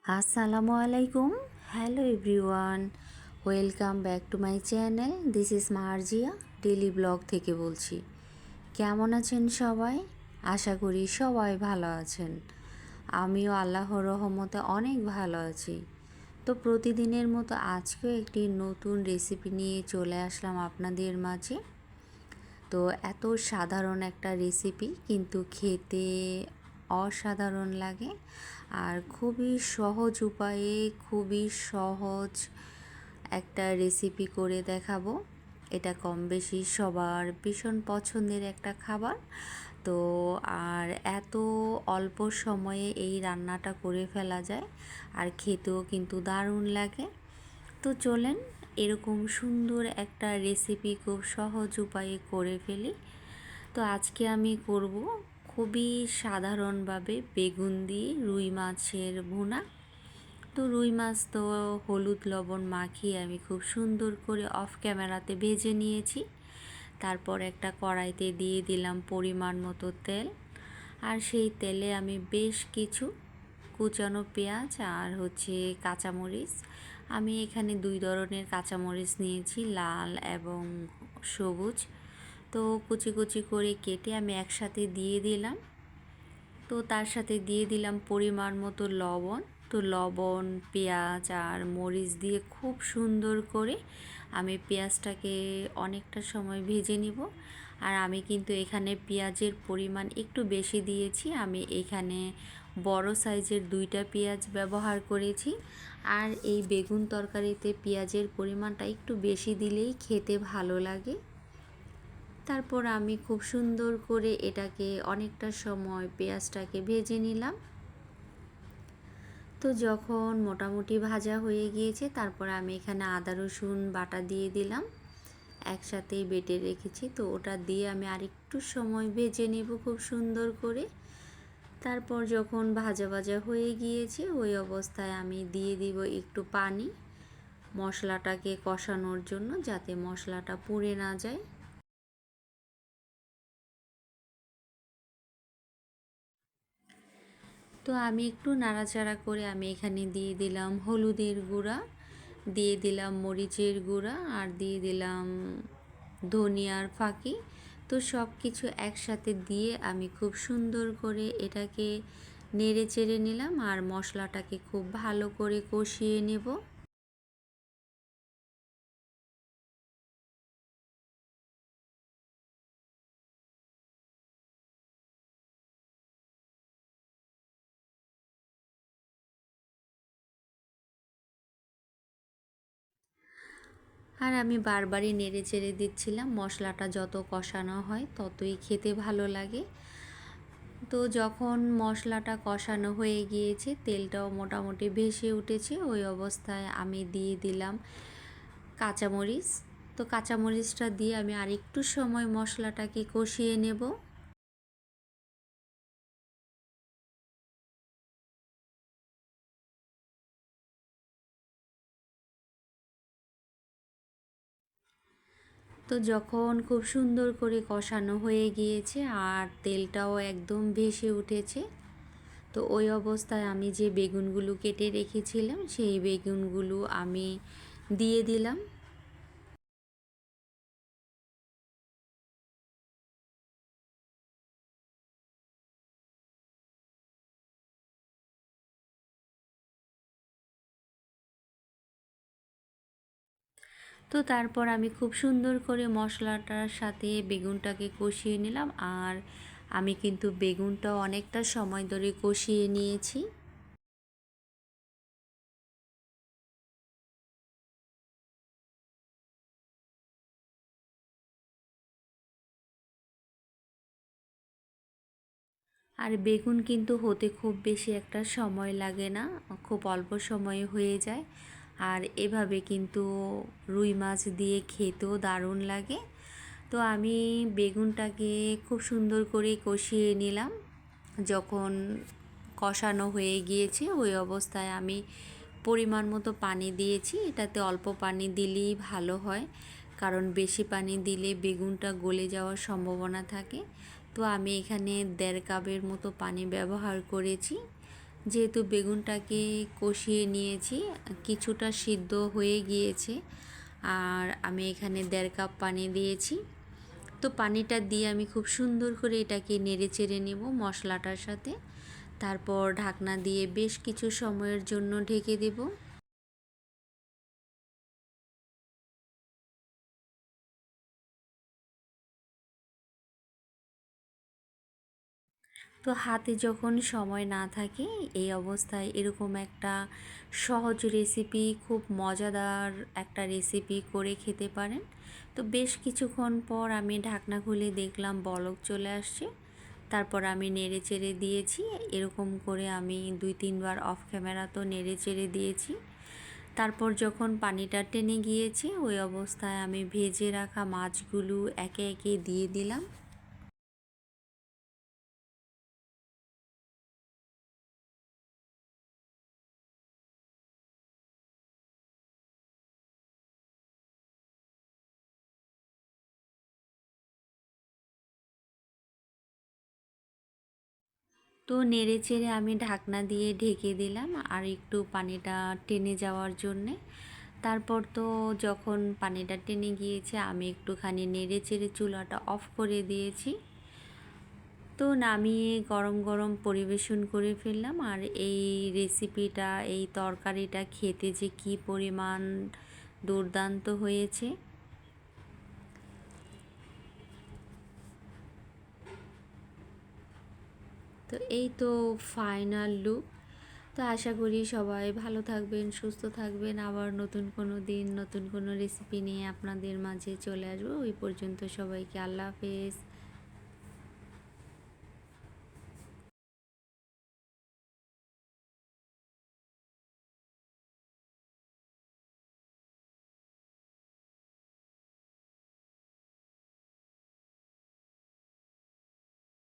আসসালামু আলাইকুম। Hello everyone, welcome back to my channel. This is Marjia daily blog থেকে বলছি। কেমন আছেন সবাই? আশা করি সবাই ভালো আছেন। আমিও আল্লাহর রহমতে অনেক ভালো আছি। তো প্রতিদিনের মতো আজকেও একটি নতুন রেসিপি নিয়ে চলে আসলাম আপনাদের মাঝে। তো এত সাধারণ একটা রেসিপি কিন্তু খেতে অসাধারণ লাগে আর খুবই সহজ উপায়ে খুবই সহজ একটা রেসিপি করে দেখাবো। এটা কম বেশি সবার ভীষণ পছন্দের একটা খাবার। তো আর এত অল্প সময়ে এই রান্নাটা করে ফেলা যায় আর খেতেও কিন্তু দারুণ লাগে। তো চলেন এরকম সুন্দর একটা রেসিপি খুব সহজ উপায়ে করে ফেলি। তো আজকে আমি করব খুবই সাধারণভাবে বেগুন দিয়ে রুই মাছের ভুনা। তো রুই মাছ তো হলুদ লবণ মাখিয়ে আমি খুব সুন্দর করে অফ ক্যামেরাতে ভেজে নিয়েছি। তারপর একটা কড়াইতে দিয়ে দিলাম পরিমাণ মতো তেল, আর সেই তেলে আমি বেশ কিছু কুচানো পেঁয়াজ আর কাঁচামরিচ, আমি এখানে দুই ধরনের কাঁচামরিচ নিয়েছি, লাল এবং সবুজ। তো কুচি কুচি করে কেটে আমি একসাথে দিয়ে দিলাম। তো তার সাথে দিয়ে দিলাম পরিমাণ মতো লবণ। তো লবণ, পেঁয়াজ আর মরিচ দিয়ে খুব সুন্দর করে আমি পেঁয়াজটাকে অনেকটা সময় ভেজে নিব। আর আমি কিন্তু এখানে পেঁয়াজের পরিমাণ একটু বেশি দিয়েছি। আমি এখানে বড় সাইজের 2টা পেঁয়াজ ব্যবহার করেছি। আর এই বেগুন তরকারিতে পেঁয়াজের পরিমাণটা একটু বেশি দিলেই খেতে ভালো লাগে। তারপর আমি খুব সুন্দর করে এটাকে অনেকটা সময় পেঁয়াজটাকে ভেজে নিলাম। তো যখন মোটামুটি ভাজা হয়ে গিয়েছে, তারপর আমি এখানে আদা রসুন বাটা দিয়ে দিলাম, একসাথেই বেটে রেখেছি। তো ওটা দিয়ে আমি আরেকটু সময় ভেজে নেব খুব সুন্দর করে। তারপর যখন ভাজা ভাজা হয়ে গিয়েছে, ওই অবস্থায় আমি দিয়ে দিব একটু পানি মশলাটাকে কষানোর জন্য, যাতে মশলাটা পুড়ে না যায়। তো আমি একটু নাড়াচাড়া করে আমি এখানে দিয়ে দিলাম হলুদের গুঁড়া, দিয়ে দিলাম মরিচের গুঁড়া, আর দিয়ে দিলাম ধনিয়ার ফাঁকি। তো সব কিছু একসাথে দিয়ে আমি খুব সুন্দর করে এটাকে নেড়ে চেড়ে নিলাম আর মশলাটাকে খুব ভালো করে কষিয়ে নেব। আর আমি বারবারই নেড়ে চেড়ে দিচ্ছিলাম, মশলাটা যত কষানো হয় ততই খেতে ভালো লাগে। তো যখন মশলাটা কষানো হয়ে গিয়েছে, তেলটাও মোটামুটি ভেসে উঠেছে, ওই অবস্থায় আমি দিয়ে দিলাম কাঁচামরিচ। তো কাঁচামরিচটা দিয়ে আমি আরেকটু সময় মশলাটাকে কষিয়ে নেব। তো যখন খুব সুন্দর করে কষানো হয়ে গিয়েছে আর তেলটাও একদম ভেসে উঠেছে, তো ওই অবস্থায় আমি যে বেগুনগুলো কেটে রেখেছিলাম সেই বেগুনগুলো আমি দিয়ে দিলাম। তো তারপর আমি খুব সুন্দর করে মশলাটার সাথে বেগুনটাকে কষিয়ে নিলাম। আর আমি কিন্তু বেগুনটাও অনেকটা সময় ধরে কষিয়ে নিয়েছি। আর বেগুন কিন্তু হতে খুব বেশি একটা সময় লাগে না, খুব অল্প সময়ে হয়ে যায়। আর এভাবে কিন্তু রুই মাছ দিয়ে খেতেও দারুণ লাগে। তো আমি বেগুনটাকে খুব সুন্দর করে কষিয়ে নিলাম। যখন কষানো হয়ে গিয়েছে, ওই অবস্থায় আমি পরিমাণ মতো পানি দিয়েছি। এটাতে অল্প পানি দিলেই ভালো হয়, কারণ বেশি পানি দিলে বেগুনটা গলে যাওয়ার সম্ভাবনা থাকে। তো আমি এখানে 1.5 কাপের মতো পানি ব্যবহার করেছি। যেহেতু বেগুনটাকে কষিয়ে নিয়েছি, কিছুটা সিদ্ধ হয়ে গিয়েছে, আর আমি এখানে 1.5 কাপ পানি দিয়েছি। তো পানিটা দিয়ে আমি খুব সুন্দর করে এটাকে নেড়ে চেড়ে নেব মশলাটার সাথে। তারপর ঢাকনা দিয়ে বেশ কিছু সময়ের জন্য ঢেকে দেব। তো হাতে যখন সময় না থাকে এই অবস্থায় এরকম একটা সহজ রেসিপি, খুব মজাদার একটা রেসিপি করে খেতে পারেন। তো বেশ কিছুক্ষণ পর আমি ঢাকনা খুলে দেখলাম বলক চলে আসছে। তারপর আমি নেড়ে চেড়ে দিয়েছি। এরকম করে আমি 2-3 বার অফ ক্যামেরা তো নেড়ে চেড়ে দিয়েছি। তারপর যখন পানিটা টেনে গিয়েছে ওই অবস্থায় আমি ভেজে রাখা মাছগুলো একে একে দিয়ে দিলাম। তো নেড়ে চেড়ে আমি ঢাকনা দিয়ে ঢেকে দিলাম আর একটু পানিটা টেনে যাওয়ার জন্যে। তারপর তো যখন পানিটা টেনে গিয়েছে আমি একটুখানি নেড়ে চেড়ে চুলাটা অফ করে দিয়েছি। তো নামিয়ে গরম গরম পরিবেশন করে ফেললাম। আর এই রেসিপিটা, এই তরকারিটা খেতে যে কী পরিমাণ দুর্দান্ত হয়েছে। তো এই তো ফাইনাল লুক। তো আশা করি সবাই ভালো থাকবেন, সুস্থ থাকবেন। আবার নতুন কোনো দিন নতুন কোনো রেসিপি নিয়ে আপনাদের মাঝে চলে আসবো। ওই পর্যন্ত সবাইকে আল্লাহ হাফেজ।